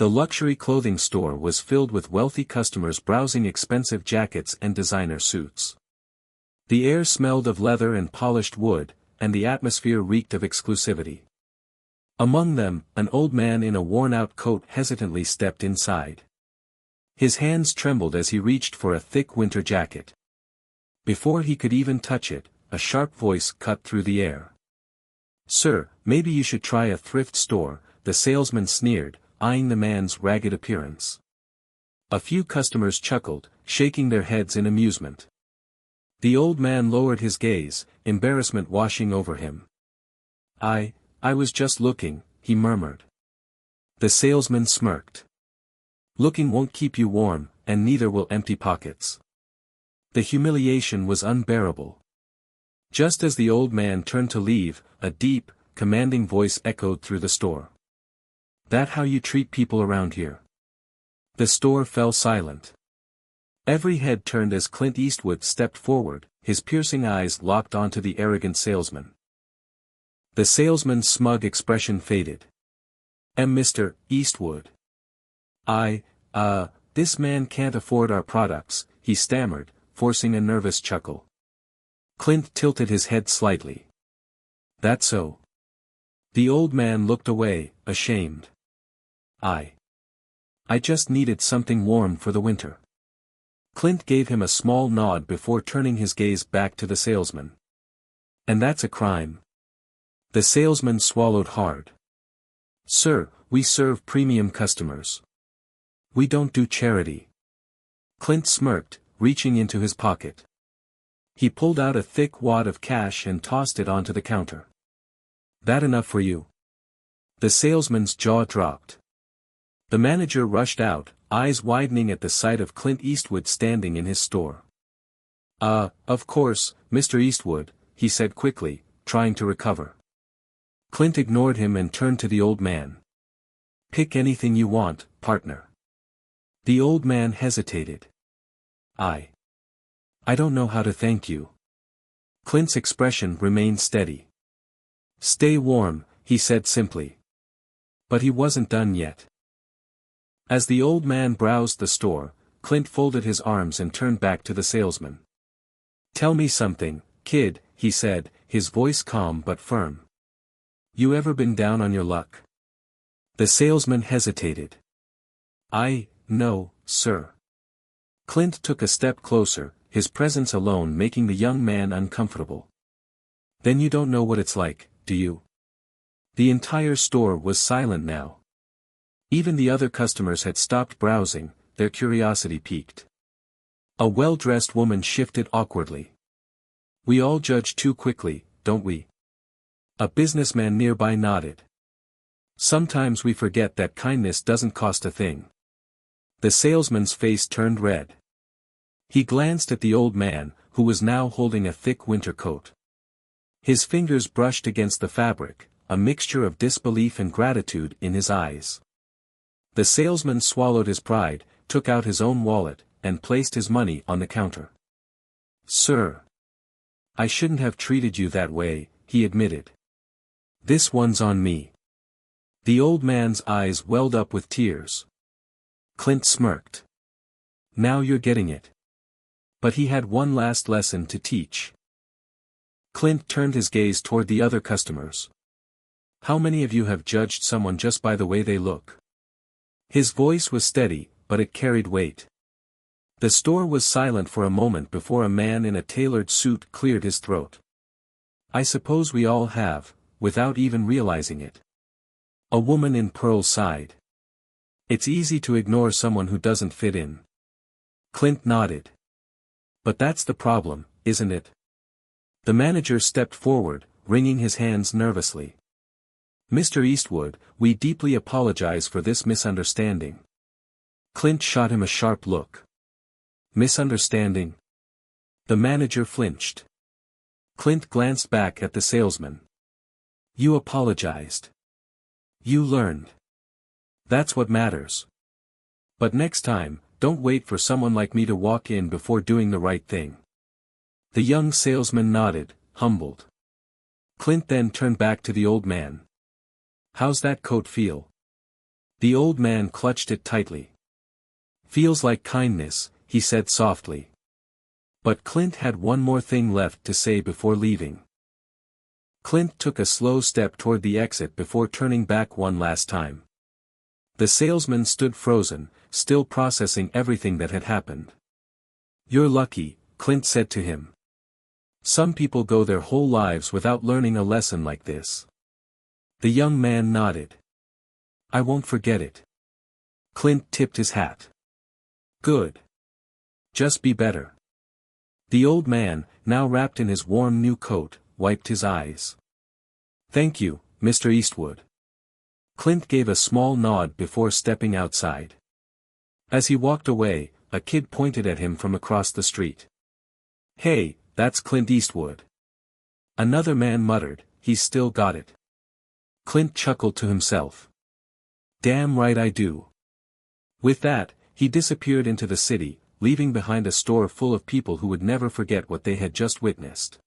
The luxury clothing store was filled with wealthy customers browsing expensive jackets and designer suits. The air smelled of leather and polished wood, and the atmosphere reeked of exclusivity. Among them, an old man in a worn-out coat hesitantly stepped inside. His hands trembled as he reached for a thick winter jacket. Before he could even touch it, a sharp voice cut through the air. "Sir, maybe you should try a thrift store," the salesman sneered, eyeing the man's ragged appearance. A few customers chuckled, shaking their heads in amusement. The old man lowered his gaze, embarrassment washing over him. I was just looking," he murmured. The salesman smirked. "Looking won't keep you warm, and neither will empty pockets." The humiliation was unbearable. Just as the old man turned to leave, a deep, commanding voice echoed through the store. "That how you treat people around here?" The store fell silent. Every head turned as Clint Eastwood stepped forward, his piercing eyes locked onto the arrogant salesman. The salesman's smug expression faded. Mr. Eastwood. This man can't afford our products," he stammered, forcing a nervous chuckle. Clint tilted his head slightly. "That so?" The old man looked away, ashamed. I just needed something warm for the winter." Clint gave him a small nod before turning his gaze back to the salesman. "And that's a crime." The salesman swallowed hard. "Sir, we serve premium customers. We don't do charity." Clint smirked, reaching into his pocket. He pulled out a thick wad of cash and tossed it onto the counter. "That enough for you?" The salesman's jaw dropped. The manager rushed out, eyes widening at the sight of Clint Eastwood standing in his store. Of course, Mr. Eastwood," he said quickly, trying to recover. Clint ignored him and turned to the old man. "Pick anything you want, partner." The old man hesitated. I don't know how to thank you." Clint's expression remained steady. "Stay warm," he said simply. But he wasn't done yet. As the old man browsed the store, Clint folded his arms and turned back to the salesman. "Tell me something, kid," he said, his voice calm but firm. "You ever been down on your luck?" The salesman hesitated. No, sir." Clint took a step closer, his presence alone making the young man uncomfortable. "Then you don't know what it's like, do you?" The entire store was silent now. Even the other customers had stopped browsing, their curiosity piqued. A well-dressed woman shifted awkwardly. "We all judge too quickly, don't we?" A businessman nearby nodded. "Sometimes we forget that kindness doesn't cost a thing." The salesman's face turned red. He glanced at the old man, who was now holding a thick winter coat. His fingers brushed against the fabric, a mixture of disbelief and gratitude in his eyes. The salesman swallowed his pride, took out his own wallet, and placed his money on the counter. "Sir, I shouldn't have treated you that way," he admitted. "This one's on me." The old man's eyes welled up with tears. Clint smirked. "Now you're getting it." But he had one last lesson to teach. Clint turned his gaze toward the other customers. "How many of you have judged someone just by the way they look?" His voice was steady, but it carried weight. The store was silent for a moment before a man in a tailored suit cleared his throat. "I suppose we all have, without even realizing it." A woman in pearl sighed. "It's easy to ignore someone who doesn't fit in." Clint nodded. "But that's the problem, isn't it?" The manager stepped forward, wringing his hands nervously. "Mr. Eastwood, we deeply apologize for this misunderstanding." Clint shot him a sharp look. "Misunderstanding?" The manager flinched. Clint glanced back at the salesman. "You apologized. You learned. That's what matters. But next time, don't wait for someone like me to walk in before doing the right thing." The young salesman nodded, humbled. Clint then turned back to the old man. "How's that coat feel?" The old man clutched it tightly. "Feels like kindness," he said softly. But Clint had one more thing left to say before leaving. Clint took a slow step toward the exit before turning back one last time. The salesman stood frozen, still processing everything that had happened. "You're lucky," Clint said to him. "Some people go their whole lives without learning a lesson like this." The young man nodded. "I won't forget it." Clint tipped his hat. "Good. Just be better." The old man, now wrapped in his warm new coat, wiped his eyes. "Thank you, Mr. Eastwood." Clint gave a small nod before stepping outside. As he walked away, a kid pointed at him from across the street. "Hey, that's Clint Eastwood." Another man muttered, "He's still got it." Clint chuckled to himself. "Damn right I do." With that, he disappeared into the city, leaving behind a store full of people who would never forget what they had just witnessed.